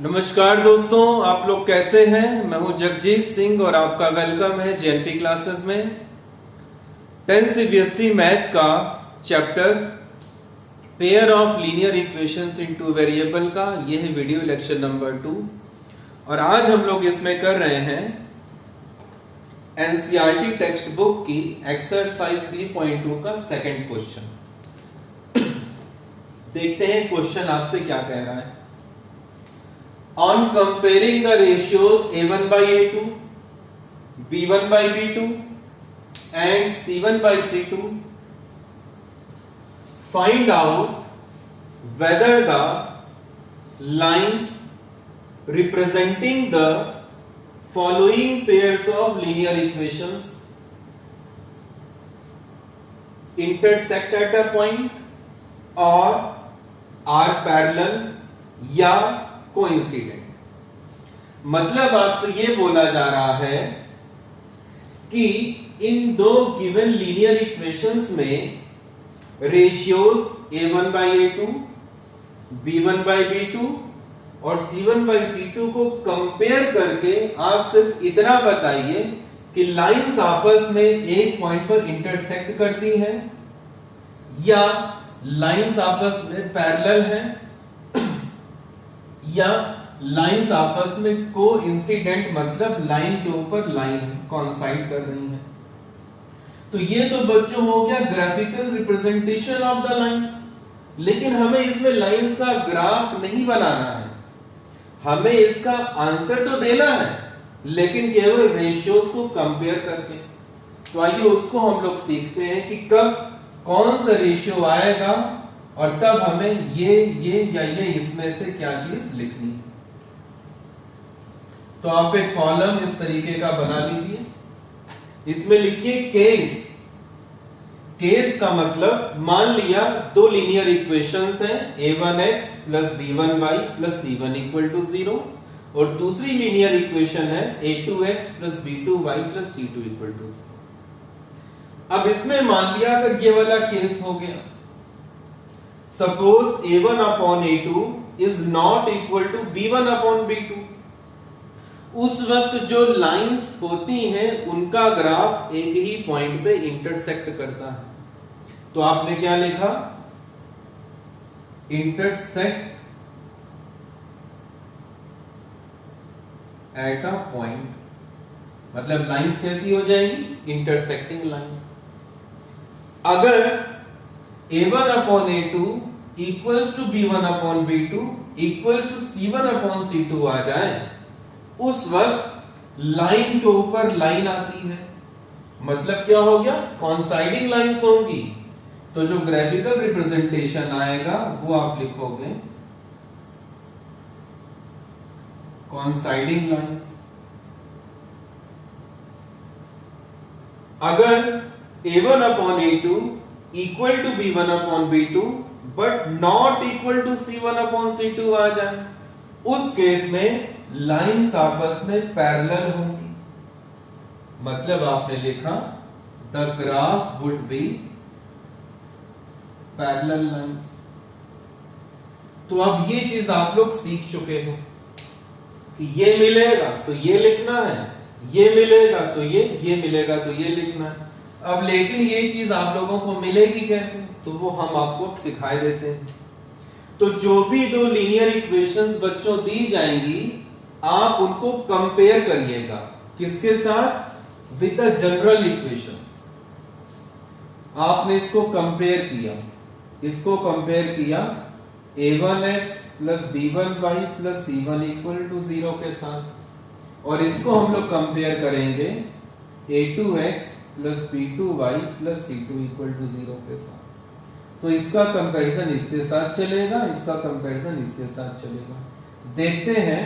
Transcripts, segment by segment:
नमस्कार दोस्तों, आप लोग कैसे हैं। मैं हूं जगजीत सिंह और आपका वेलकम है जेएनपी क्लासेस में। 10th सीबीएसई मैथ का chapter pair of linear equations in two variable का यह है वीडियो लेक्चर नंबर 2 और आज हम लोग इसमें कर रहे हैं एनसीईआरटी टेक्स्ट बुक की एक्सरसाइज 3.2 का सेकंड क्वेश्चन। देखते हैं क्वेश्चन आपसे क्या कह रहा है। On comparing the ratios a1 by a2, b1 by b2 and c1 by c2, find out whether the lines representing the following pairs of linear equations intersect at a point or are parallel या coincident. मतलब आपसे यह बोला जा रहा है कि इन दो गिवन लीनियर इक्वेशंस में ratios a1 by a2, b1 by b2 और c1 by c2 को कंपेयर करके आप सिर्फ इतना बताइए कि लाइंस आपस में एक पॉइंट पर इंटरसेक्ट करती हैं या लाइंस आपस में पैरेलल हैं या लाइंस आपस में कोइंसिडेंट मतलब लाइन के ऊपर लाइन कोइंसाइड कर रही हैं। तो ये तो बच्चों हो गया graphical representation of the lines, लेकिन हमें इसमें लाइंस का ग्राफ नहीं बनाना है, हमें इसका आंसर तो देना है लेकिन केवल रेशियोज को कंपेयर करके। तो आइए उसको हम लोग सीखते हैं कि कब कौन सा रेशियो आएगा और तब हमें ये या ये इसमें से क्या चीज लिखनी है। तो आप एक कॉलम इस तरीके का बना लीजिए, इसमें लिखिए केस। केस का मतलब मान लिया दो लीनियर इक्वेशंस हैं a1x plus b1y plus c1 equal to 0 और दूसरी लीनियर इक्वेशन है a2x plus b2y plus c2 equal to 0। अब इसमें मान लिया अगर ये वाला केस हो गया, suppose a1 upon a2 is not equal to b1 upon b2, उस वक्त जो लाइंस होती हैं उनका ग्राफ एक ही पॉइंट पे इंटरसेक्ट करता है। तो आपने क्या लिखा, इंटरसेक्ट एट अ पॉइंट, मतलब लाइंस कैसी हो जाएंगी, इंटरसेक्टिंग लाइंस। अगर a1 upon a2 equals to b1 upon b2 equals to c1 upon c2 आ जाए, उस वक्त लाइन के ऊपर लाइन आती है, मतलब क्या हो गया, कॉन्साइडिंग लाइंस होंगी। तो जो ग्राफिकल रिप्रेजेंटेशन आएगा वो आप लिखोगे कॉन्साइडिंग लाइंस। अगर a1 upon a2 equal to b1 upon b2 but not equal to c1 upon c2 आ जाए, उस केस में लाइंस आपस में पैरेलल होंगी। मतलब आपने लिखा the graph would be parallel lines. तो अब ये चीज आप लोग सीख चुके हो कि ये मिलेगा तो ये लिखना है, ये मिलेगा तो ये मिलेगा तो ये लिखना है। अब लेकिन ये चीज आप लोगों को मिलेगी कैसे, तो वो हम आपको सिखाए देते हैं। तो जो भी दो लीनियर इक्वेशंस बच्चों दी जाएंगी आप उनको कंपेयर करिएगा, किसके साथ, विद द जनरल इक्वेशंस। आपने इसको कंपेयर किया, इसको कंपेयर किया a1x plus b1y plus c1 equal to 0 के साथ, और इसको हम लोग कंपेयर करेंगे a2x plus b2y plus c2 equal to 0 के साथ। तो इसका कंपैरिजन इसके साथ चलेगा, इसका कंपैरिजन इसके साथ चलेगा। देखते हैं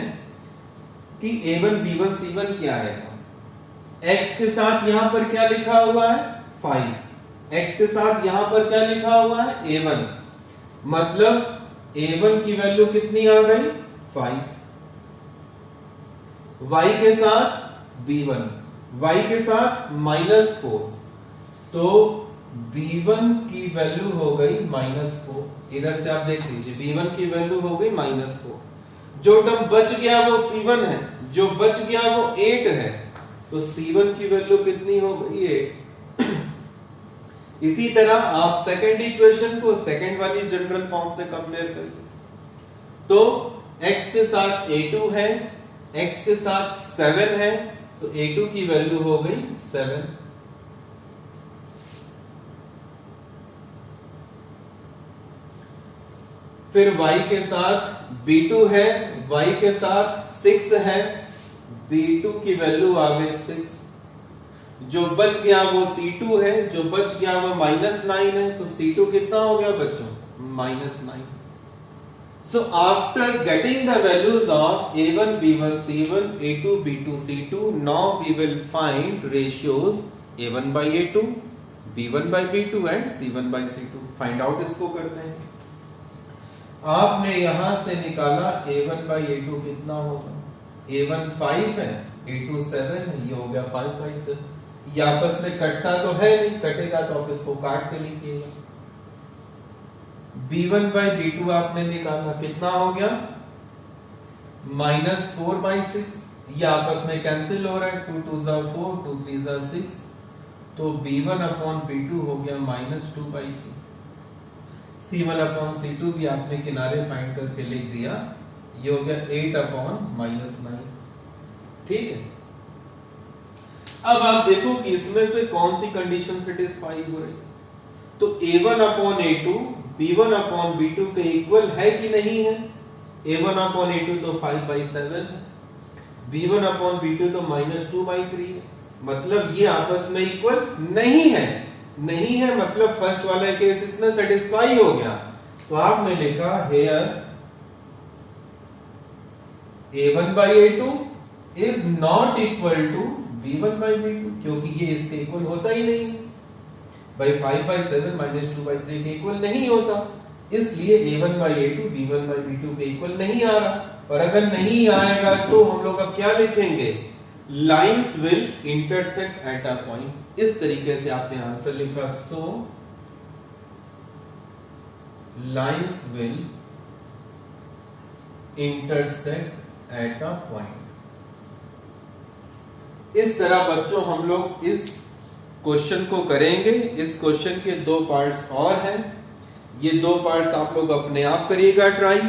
कि a1 b1 c1 क्या आएगा। x के साथ यहां पर क्या लिखा हुआ है, 5। x के साथ यहां पर क्या लिखा हुआ है, a1, मतलब a1 की वैल्यू कितनी आ गई, 5। y के साथ b1, y के साथ -4, तो b1 की वैल्यू हो गई -4। इधर से आप देख लीजिए b1 की वैल्यू हो गई -4। जो टर्म बच गया वो C1 है, जो बच गया वो 8 है, तो C1 की वैल्यू कितनी हो गई? 8। इसी तरह आप सेकंड इक्वेशन को सेकंड वाली जनरल फॉर्म से कंपेयर करिए, तो x के साथ a2 है, x के साथ 7 है, तो a2 की वैल्यू हो गई 7। फिर y के साथ b2 है, y के साथ 6 है, b2 की वैल्यू आ गई 6। जो बच गया वो C2 है, जो बच गया वो -9 है, तो C2 कितना हो गया बच्चों? -9। So after getting the values of A1, B1, C1, A2, B2, C2, now we will find ratios A1 by A2, B1 by B2 and C1 by C2. Find out इसको करते हैं। आपने यहां से निकाला A1 by A2 कितना होगा? A1 5 है, A2 7 है, ये हो गया 5 by 7। ये आपस में कटता तो है नहीं, कटेगा तो आप इसको काट के लिखिएगा। B1 by B2 आपने निकाला, कितना हो गया? -4 by 6। ये आपस में कैंसिल हो रहा है, 2 2 जा 4, 2 3 जा 6, तो B1 upon B2 हो गया -2 by 3। C1 upon C2 भी आपने किनारे फाइंड करके लिख दिया, ये हो गया 8 upon -9। ठीक है, अब आप देखो कि इसमें से कौन सी कंडीशन सेटिस्फाई हो रही है। तो A1 upon A2 B1 upon B2 के इक्वल है कि नहीं है? A1 upon A2 तो 5 by 7 है, B1 upon B2 तो -2 by 3 है, मतलब ये आपस में इक्वल नहीं है। नहीं है मतलब फर्स्ट वाला केस इसमें सेटिस्फाई हो गया, तो आपने लिखा here A1 by A2 is not equal to B1 by B2, क्योंकि ये इसके इक्वल होता ही नहीं है। भाई 5 by 7 -2 by 3 के इक्वल नहीं होता, इसलिए A1 by A2 B1 by B2 के इक्वल नहीं आ रहा। और अगर नहीं आएगा तो हम लोग अब क्या लिखेंगे? Lines will intersect at a point. इस तरीके से आपने आंसर लिखा, so lines will intersect at a point. इस तरह बच्चों हम लोग इस क्वेश्चन को करेंगे। इस क्वेश्चन के 2 पार्ट्स और हैं, ये 2 पार्ट्स आप लोग अपने आप करिएगा ट्राई,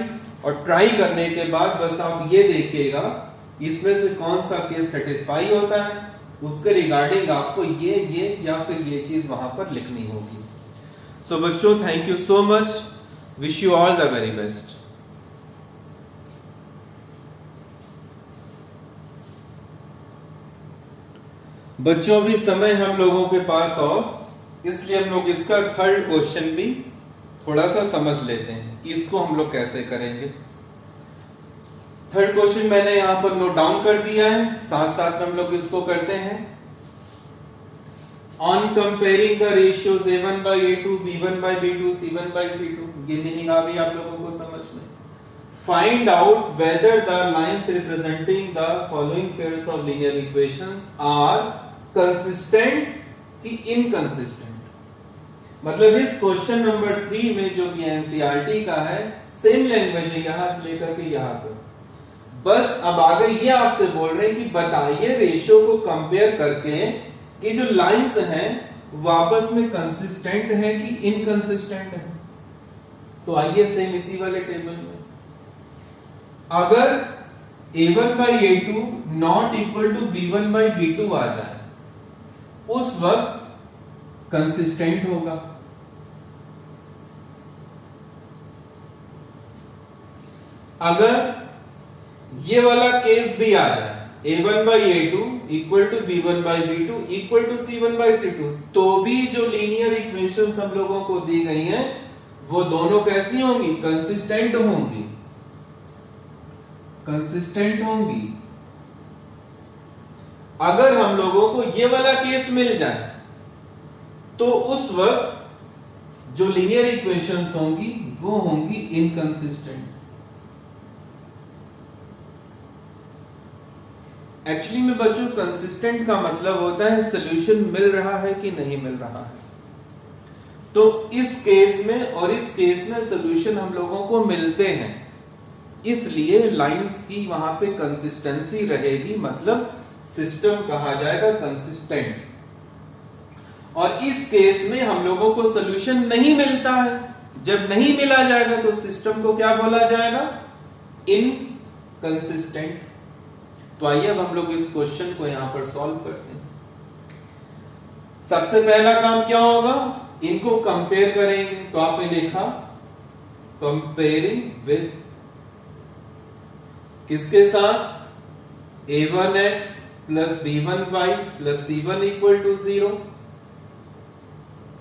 और ट्राई करने के बाद बस आप ये देखिएगा इसमें से कौन सा केस सेटिस्फाई होता है, उसके रिगार्डिंग आपको ये या फिर ये चीज वहां पर लिखनी होगी। सो बच्चों, thank you so much, wish you all the very best. बच्चों भी समय हम लोगों के पास और, इसलिए हम लोग इसका थर्ड क्वेश्चन भी थोड़ा सा समझ लेते हैं कि इसको हम लोग कैसे करेंगे। थर्ड क्वेश्चन मैंने यहां पर नोट डाउन कर दिया है, साथ साथ हम लोग इसको करते हैं। On comparing the ratios A1 by A2, B1 by B2, C1 by C2, ये मीनिंग आ गई आप लोगों को समझ में। Find out whether the lines representing the following pairs of linear equations are consistent कि इनकंसिस्टेंट। मतलब इस क्वेश्चन नंबर 3 में जो कि एनसीईआरटी का है, सेम लैंग्वेज है यहां से लेकर के यहां तक। बस अब आगे ये आपसे बोल रहे हैं कि बताइए रेशियो को कंपेयर करके कि जो लाइंस हैं वो आपस में कंसिस्टेंट है कि इनकंसिस्टेंट है। तो आइए सेम इसी वाले टेबल में, अगर A1 by A2 not equal to B1 by B2 आ जाए, उस वक्त कंसिस्टेंट होगा। अगर ये वाला केस भी आ जाए, A1 by A2 equal to B1 by B2 equal to C1 by C2, तो भी जो लीनियर इक्वेशंस हम लोगों को दी गई हैं वो दोनों कैसी होंगी? कंसिस्टेंट होंगी, कंसिस्टेंट होंगी। अगर हम लोगों को ये वाला केस मिल जाए तो उस वक्त जो लीनियर इक्वेशंस होंगी वो होंगी इनकंसिस्टेंट। एक्चुअली में बच्चों कंसिस्टेंट का मतलब होता है सॉल्यूशन मिल रहा है कि नहीं मिल रहा है। तो इस केस में और इस केस में सॉल्यूशन हम लोगों को मिलते हैं, इसलिए लाइंस की वहां पे कंसिस्टेंसी रहेगी, मतलब सिस्टम कहा जाएगा कंसिस्टेंट। और इस केस में हम लोगों को सॉल्यूशन नहीं मिलता है। जब नहीं मिला जाएगा तो सिस्टम को क्या बोला जाएगा? इनकंसिस्टेंट। तो आइए अब हम लोग इस क्वेश्चन को यहां पर सॉल्व करते हैं। सबसे पहला काम क्या होगा? इनको कंपेयर करेंगे। तो आपने लिखा कंपेयरिंग विद किसके साथ? a1x plus b1y plus c1 equal to 0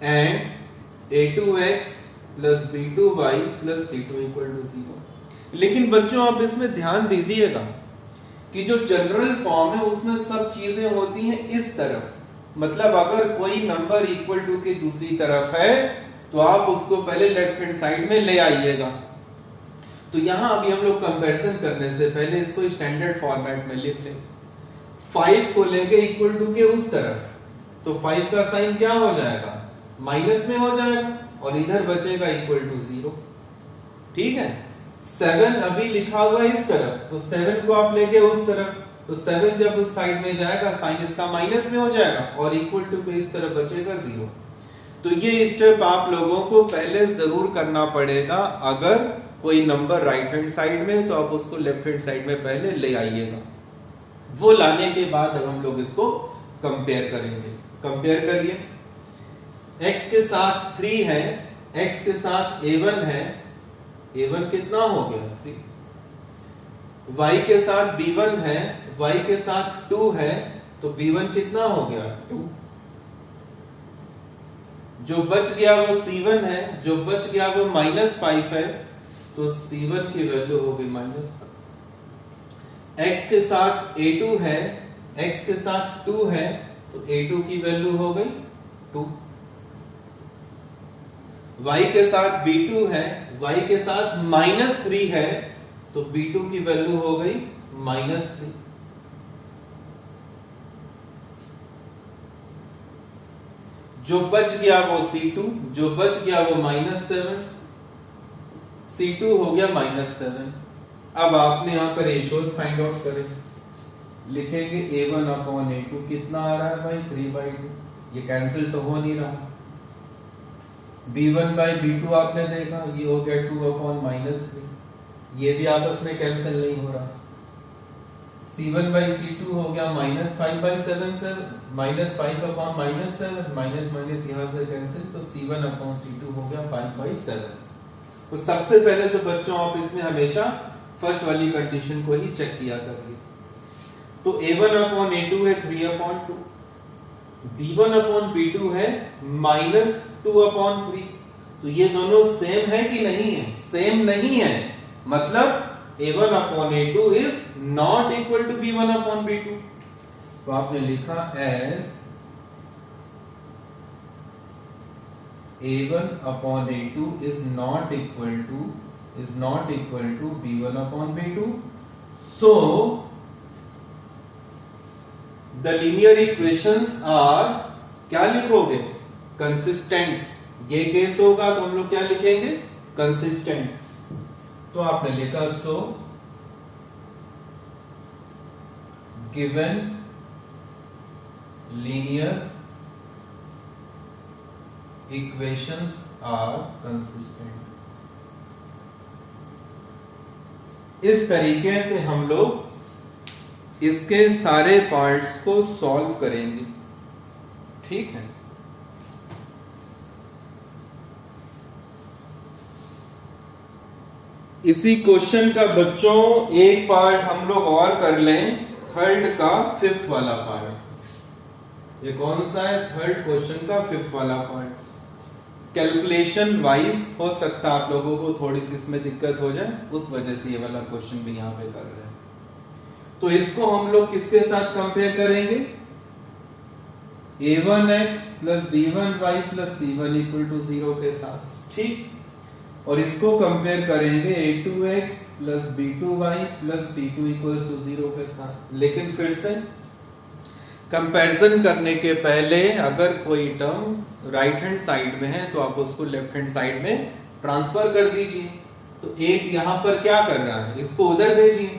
and a2x plus b2y plus c2 equal to 0। लेकिन बच्चों आप इसमें ध्यान दीजिएगा कि जो जनरल फॉर्म है उसमें सब चीजें होती हैं इस तरफ। मतलब अगर कोई नंबर इक्वल टू के दूसरी तरफ है तो आप उसको पहले लेफ्ट हैंड साइड में ले आइएगा। तो यहां अभी हम लोग कंपैरिजन करने से पहले इसको स्टैंडर्ड फॉर्मेट में लिख लें। 5 को लेके इक्वल टू के उस तरफ, तो 5 का साइन क्या हो जाएगा? माइनस में हो जाएगा और इधर बचेगा इक्वल टू 0। ठीक है। 7 अभी लिखा हुआ है इस तरफ, तो 7 को आप लेके उस तरफ, तो 7 जब उस साइड में जाएगा साइन इसका माइनस में हो जाएगा और इक्वल टू पे इस तरफ बचेगा 0। तो ये स्टेप आप लोगों को पहले जरूर करना पड़ेगा। अगर कोई नंबर राइट हैंड साइड में तो आप उसको लेफ्ट हैंड साइड में पहले ले आइएगा। वो लाने के बाद अब हम लोग इसको कंपेयर करेंगे। कंपेयर करिए। x के साथ 3 है, x के साथ a1 है, a1 कितना हो गया? 3। y के साथ b1 है, y के साथ 2 है, तो b1 कितना हो गया? 2। जो बच गया वो c1 है, जो बच गया वो -5 है, तो c1 की वैल्यू होगी -5। x के साथ a2 है, x के साथ 2 है, तो a2 की वैल्यू हो गई 2। y के साथ b2 है, y के साथ -3 है, तो b2 की वैल्यू हो गई -3। जो बच गया वो c2, जो बच गया वो -7, c2 हो गया -7। अब आपने यहां पर रेशियोज फाइंड आउट करें। लिखेंगे a1 अपॉन a2 कितना आ रहा है भाई? 3/2। ये कैंसिल तो हो नहीं रहा। b1 बाई b2 आपने देखा, ये हो गया 2 अपॉन -3, ये भी आपस में कैंसिल नहीं हो रहा। c1 बाई c2 हो गया -5/7 सर, -5 अपॉन -7, माइनस माइनस यहां से कैंसिल, तो c1 अपॉन c2 हो गया 5/7। तो सबसे पहले तो बच्चों आप इसमें हमेशा फर्स्ट वाली कंडीशन को ही चेक किया करिए। तो a1 अपॉन a2 है 3/2, b1 अपॉन b2 है -2/3। तो ये दोनों सेम है कि नहीं है? सेम नहीं है, मतलब a1 upon a2 is not equal to b1 upon b2। तो आपने लिखा as a1 upon a2 is not equal to b1 upon b2. So the linear equations are, क्या लिखोगे? कंसिस्टेंट। ये केस होगा तो हम लोग क्या लिखेंगे? कंसिस्टेंट। तो आपने लिखा so given linear equations are consistent। इस तरीके से हम लोग इसके सारे पार्ट्स को सॉल्व करेंगे। ठीक है। इसी क्वेश्चन का बच्चों एक पार्ट हम लोग और कर लें, थर्ड का 5th वाला पार्ट। ये कौन सा है? थर्ड क्वेश्चन का 5th वाला पार्ट। कैलकुलेशन वाइज हो सकता है आप लोगों को थोड़ी सी इसमें दिक्कत हो जाए, उस वजह से ये वाला क्वेश्चन भी यहां पे कर रहे हैं। तो इसको हम लोग किसके साथ कंपेयर करेंगे? a1x plus b1y plus c1 equal to 0 के साथ। ठीक। और इसको कंपेयर करेंगे a2x plus b2y plus c2 equal to 0 के साथ। लेकिन फिर से कंपैरिजन करने के पहले अगर कोई टर्म राइट हैंड साइड में है तो आप उसको लेफ्ट हैंड साइड में ट्रांसफर कर दीजिए। तो 8 यहां पर क्या कर रहा है, इसको उधर भेजिए,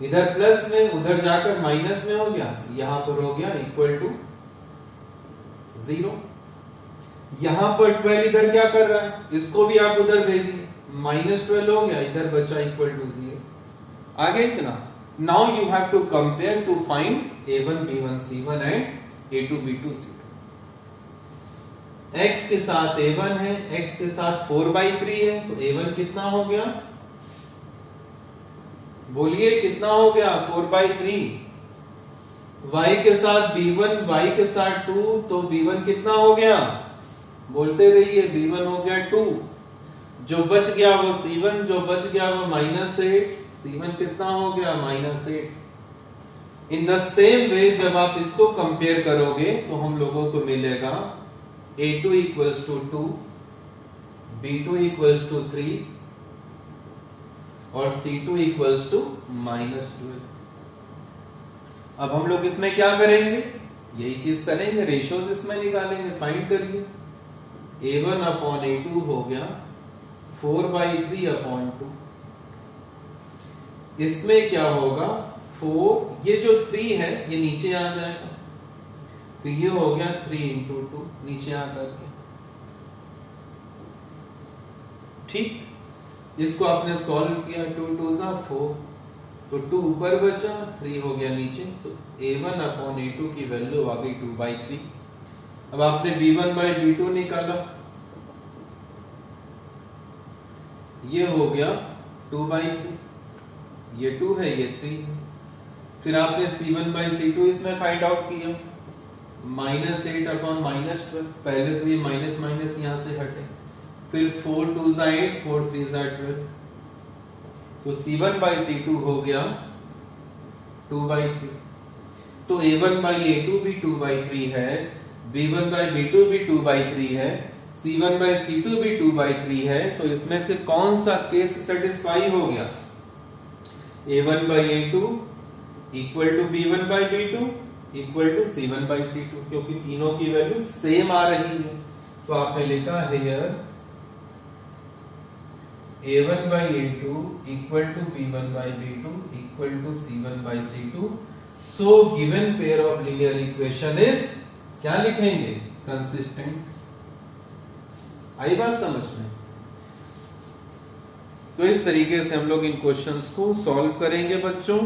इधर प्लस में उधर जाकर माइनस में हो गया, यहां पर हो गया इक्वल टू 0। यहां पर 12 इधर क्या कर रहा है, इसको भी आप उधर भेजिए, -12 हो गया, इधर बचा इक्वल टू 0। आगे इतना। Now you have to compare to find a1 b1 c1 and a2 b2 c2। x के साथ a1 है, x के साथ 4/3 है, तो a1 कितना हो गया, बोलिए कितना हो गया, 4/3। y के साथ b1, y के साथ 2, तो b1 कितना हो गया, बोलते रहिए, b1 हो गया 2। जो बच गया वो c1, जो बच गया वो -8, c1 कितना हो गया, -8। इन द सेम वे जब आप इसको कंपेयर करोगे तो हम लोगों को मिलेगा a2 equals to 2, b2 equals to 3 और c2 इक्वल्स टू -12। अब हम लोग इसमें क्या करेंगे, यही चीज करेंगे, रेशियोज इसमें निकालेंगे, फाइंड करिए। a1 अपॉन a2 हो गया 4/3/2। इसमें क्या होगा, 4, ये जो 3 है ये नीचे आ जाएगा, तो ये हो गया 3 इंटू 2 नीचे आकर के, ठीक। इसको आपने सॉल्व किया, 2 2 4, तो 2 ऊपर बचा, 3 हो गया नीचे, तो a1 अपॉन a2 की वैल्यू आ गई 2/3। अब आपने b1/b2 निकाला, ये हो गया 2/3, ये 2 है, ये 3 है। फिर आपने c1/c2 इसमें फाइंड आउट किया, -8 अपॉन -12, पहले तो ये माइनस माइनस यहां से हटे, फिर 4 2 8, 4 3 12, तो c1/c2 हो गया 2/3। तो a1/a2 भी 2/3 है, b1/b2 भी 2/3 है, c1/c2 भी 2/3 है, तो इसमें से कौन सा केस सेटिस्फाई हो गया, a1/a2 equal to b1/b2 equal to c1/c2, क्योंकि तीनों की वैल्यू सेम आ रही है। तो आपने लिखा है here a1/a2 equal to b1/b2 equal to c1/c2, so given pair of linear equation is, क्या लिखेंगे, कंसिस्टेंट। आई बात समझ में। तो इस तरीके से हम लोग इन क्वेश्चंस को सॉल्व करेंगे बच्चों।